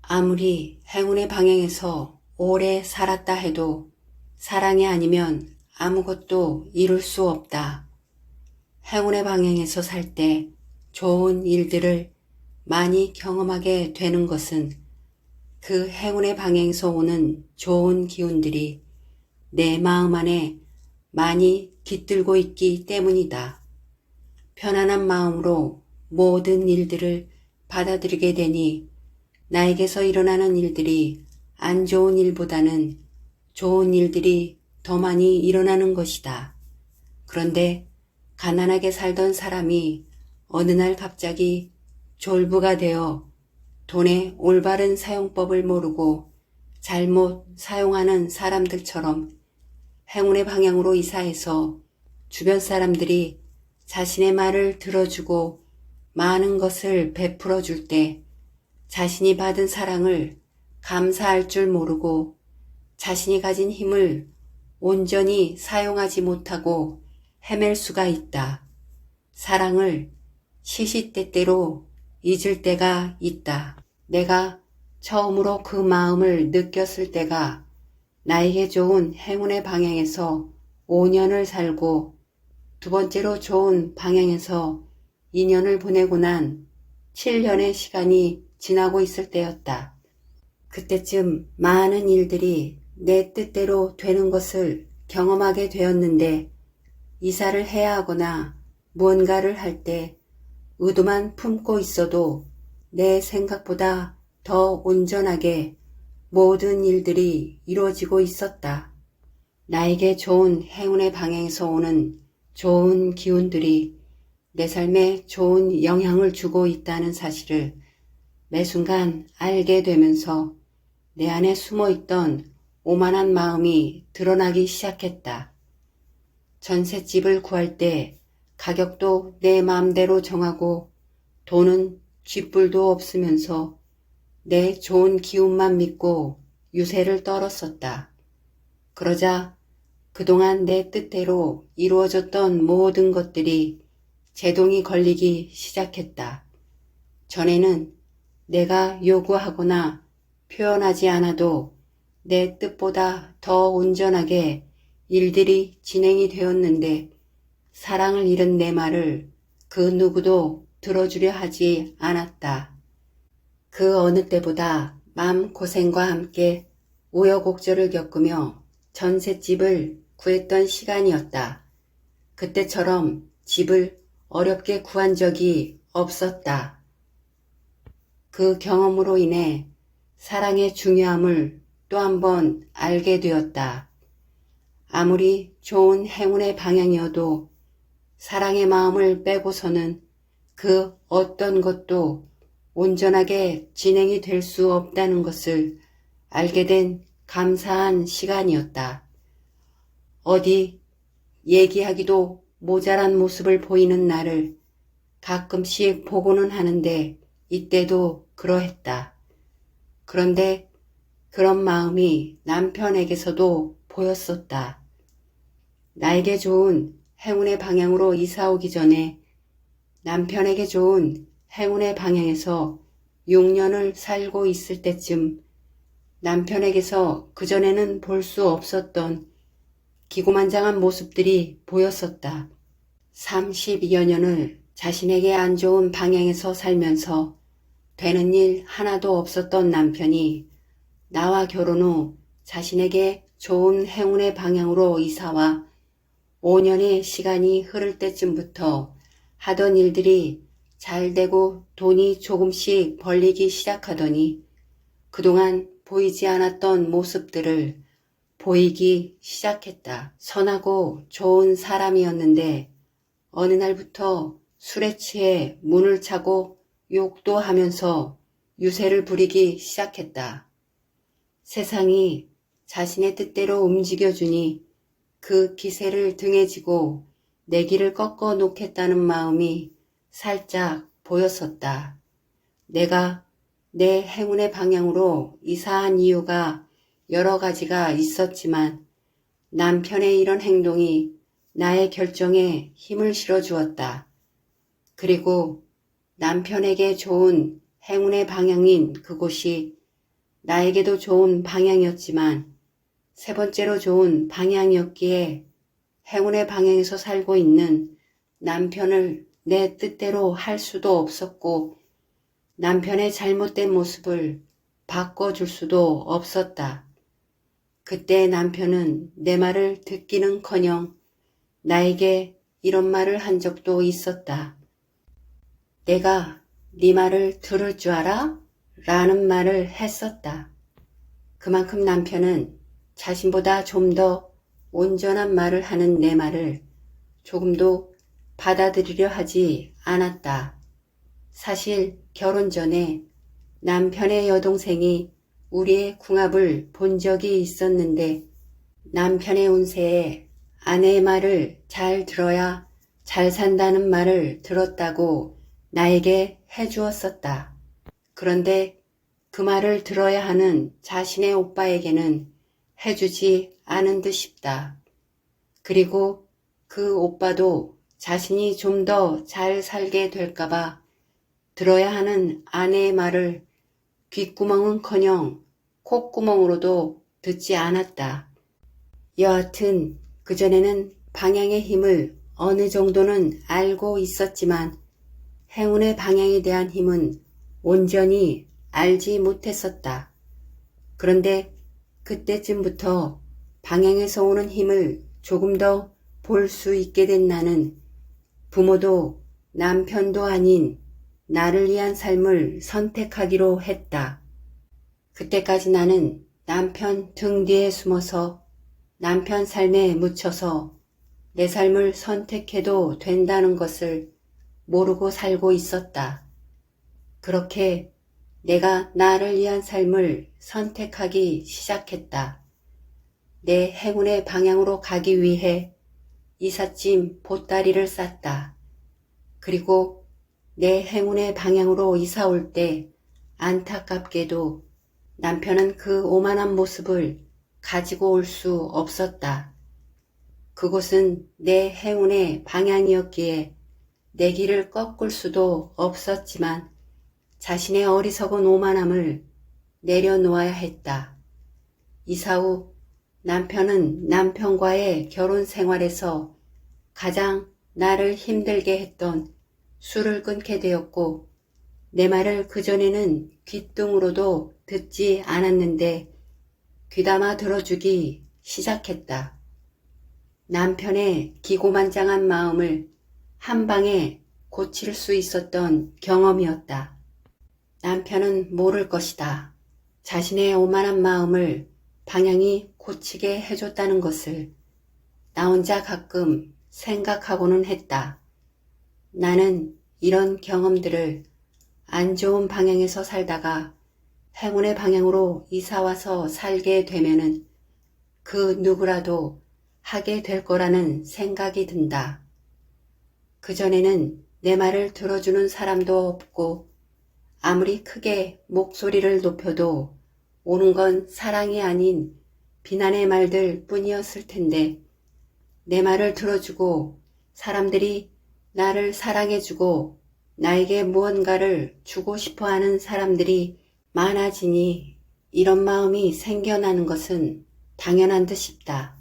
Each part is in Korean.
아무리 행운의 방향에서 오래 살았다 해도 사랑이 아니면 아무것도 이룰 수 없다. 행운의 방향에서 살 때 좋은 일들을 많이 경험하게 되는 것은 그 행운의 방향에서 오는 좋은 기운들이 내 마음 안에 많이 깃들고 있기 때문이다. 편안한 마음으로 모든 일들을 받아들이게 되니 나에게서 일어나는 일들이 안 좋은 일보다는 좋은 일들이 더 많이 일어나는 것이다. 그런데 가난하게 살던 사람이 어느 날 갑자기 졸부가 되어 돈의 올바른 사용법을 모르고 잘못 사용하는 사람들처럼 행운의 방향으로 이사해서 주변 사람들이 자신의 말을 들어주고 많은 것을 베풀어 줄 때 자신이 받은 사랑을 감사할 줄 모르고 자신이 가진 힘을 온전히 사용하지 못하고 헤맬 수가 있다. 사랑을 시시때때로 잊을 때가 있다. 내가 처음으로 그 마음을 느꼈을 때가 나에게 좋은 행운의 방향에서 5년을 살고 두 번째로 좋은 방향에서 2년을 보내고 난 7년의 시간이 지나고 있을 때였다. 그때쯤 많은 일들이 내 뜻대로 되는 것을 경험하게 되었는데 이사를 해야 하거나 무언가를 할 때 의도만 품고 있어도 내 생각보다 더 온전하게 모든 일들이 이루어지고 있었다. 나에게 좋은 행운의 방향에서 오는 좋은 기운들이 내 삶에 좋은 영향을 주고 있다는 사실을 매 순간 알게 되면서 내 안에 숨어있던 오만한 마음이 드러나기 시작했다. 전셋집을 구할 때 가격도 내 마음대로 정하고 돈은 쥐뿔도 없으면서 내 좋은 기운만 믿고 유세를 떨었었다. 그러자 그동안 내 뜻대로 이루어졌던 모든 것들이 제동이 걸리기 시작했다. 전에는 내가 요구하거나 표현하지 않아도 내 뜻보다 더 온전하게 일들이 진행이 되었는데 사랑을 잃은 내 말을 그 누구도 들어주려 하지 않았다. 그 어느 때보다 마음고생과 함께 우여곡절을 겪으며 전셋집을 구했던 시간이었다. 그때처럼 집을 어렵게 구한 적이 없었다. 그 경험으로 인해 사랑의 중요함을 또 한 번 알게 되었다. 아무리 좋은 행운의 방향이어도 사랑의 마음을 빼고서는 그 어떤 것도 온전하게 진행이 될 수 없다는 것을 알게 된 감사한 시간이었다. 어디 얘기하기도 모자란 모습을 보이는 나를 가끔씩 보고는 하는데 이때도 그러했다. 그런데 그런 마음이 남편에게서도 보였었다. 나에게 좋은 행운의 방향으로 이사 오기 전에 남편에게 좋은 행운의 방향에서 6년을 살고 있을 때쯤 남편에게서 그전에는 볼 수 없었던 기고만장한 모습들이 보였었다. 32여 년을 자신에게 안 좋은 방향에서 살면서 되는 일 하나도 없었던 남편이 나와 결혼 후 자신에게 좋은 행운의 방향으로 이사와 5년의 시간이 흐를 때쯤부터 하던 일들이 잘 되고 돈이 조금씩 벌리기 시작하더니 그동안 보이지 않았던 모습들을 보이기 시작했다. 선하고 좋은 사람이었는데 어느 날부터 술에 취해 문을 차고 욕도 하면서 유세를 부리기 시작했다. 세상이 자신의 뜻대로 움직여주니 그 기세를 등에 지고 내 길을 꺾어 놓겠다는 마음이 살짝 보였었다. 내가 내 행운의 방향으로 이사한 이유가 여러 가지가 있었지만 남편의 이런 행동이 나의 결정에 힘을 실어주었다. 그리고 남편에게 좋은 행운의 방향인 그곳이 나에게도 좋은 방향이었지만 세 번째로 좋은 방향이었기에 행운의 방향에서 살고 있는 남편을 내 뜻대로 할 수도 없었고 남편의 잘못된 모습을 바꿔줄 수도 없었다. 그때 남편은 내 말을 듣기는커녕 나에게 이런 말을 한 적도 있었다. 내가 네 말을 들을 줄 알아? 라는 말을 했었다. 그만큼 남편은 자신보다 좀 더 온전한 말을 하는 내 말을 조금도 받아들이려 하지 않았다. 사실 결혼 전에 남편의 여동생이 우리의 궁합을 본 적이 있었는데 남편의 운세에 아내의 말을 잘 들어야 잘 산다는 말을 들었다고 나에게 해주었었다. 그런데 그 말을 들어야 하는 자신의 오빠에게는 해주지 않은 듯 싶다. 그리고 그 오빠도 자신이 좀 더 잘 살게 될까봐 들어야 하는 아내의 말을 귓구멍은커녕 콧구멍으로도 듣지 않았다. 여하튼 그전에는 방향의 힘을 어느 정도는 알고 있었지만 행운의 방향에 대한 힘은 온전히 알지 못했었다. 그런데 그때쯤부터 방향에서 오는 힘을 조금 더 볼 수 있게 된 나는 부모도 남편도 아닌 나를 위한 삶을 선택하기로 했다. 그때까지 나는 남편 등 뒤에 숨어서 남편 삶에 묻혀서 내 삶을 선택해도 된다는 것을 모르고 살고 있었다. 그렇게 내가 나를 위한 삶을 선택하기 시작했다. 내 행운의 방향으로 가기 위해 이삿짐 보따리를 쌌다. 그리고 내 행운의 방향으로 이사 올 때 안타깝게도 남편은 그 오만한 모습을 가지고 올 수 없었다. 그곳은 내 행운의 방향이었기에 내 길을 꺾을 수도 없었지만 자신의 어리석은 오만함을 내려놓아야 했다. 이사 후 남편은 남편과의 결혼 생활에서 가장 나를 힘들게 했던 술을 끊게 되었고 내 말을 그전에는 귓등으로도 듣지 않았는데 귀담아 들어주기 시작했다. 남편의 기고만장한 마음을 한 방에 고칠 수 있었던 경험이었다. 남편은 모를 것이다. 자신의 오만한 마음을 방향이 고치게 해줬다는 것을 나 혼자 가끔 생각하고는 했다. 나는 이런 경험들을 안 좋은 방향에서 살다가 행운의 방향으로 이사와서 살게 되면은 그 누구라도 하게 될 거라는 생각이 든다. 그전에는 내 말을 들어주는 사람도 없고 아무리 크게 목소리를 높여도 오는 건 사랑이 아닌 비난의 말들 뿐이었을 텐데 내 말을 들어주고 사람들이 나를 사랑해주고 나에게 무언가를 주고 싶어하는 사람들이 많아지니 이런 마음이 생겨나는 것은 당연한 듯 싶다.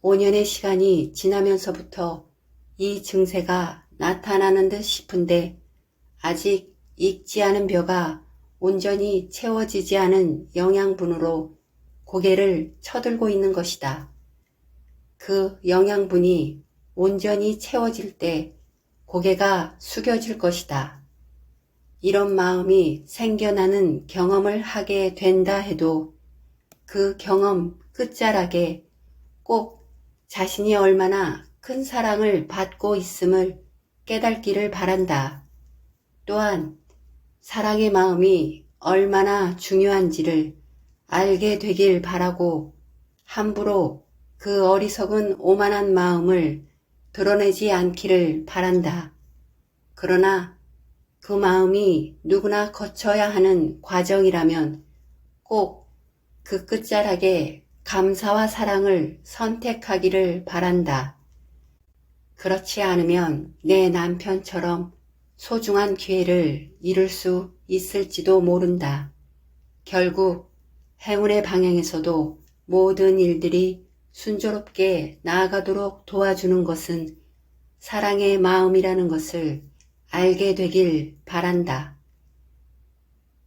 5년의 시간이 지나면서부터 이 증세가 나타나는 듯 싶은데 아직 익지 않은 벼가 온전히 채워지지 않은 영양분으로 고개를 쳐들고 있는 것이다. 그 영양분이 온전히 채워질 때 고개가 숙여질 것이다. 이런 마음이 생겨나는 경험을 하게 된다 해도 그 경험 끝자락에 꼭 자신이 얼마나 큰 사랑을 받고 있음을 깨닫기를 바란다. 또한 사랑의 마음이 얼마나 중요한지를 알게 되길 바라고 함부로 그 어리석은 오만한 마음을 드러내지 않기를 바란다. 그러나 그 마음이 누구나 거쳐야 하는 과정이라면 꼭 그 끝자락에 감사와 사랑을 선택하기를 바란다. 그렇지 않으면 내 남편처럼 소중한 기회를 잃을 수 있을지도 모른다. 결국 행운의 방향에서도 모든 일들이 순조롭게 나아가도록 도와주는 것은 사랑의 마음이라는 것을 알게 되길 바란다.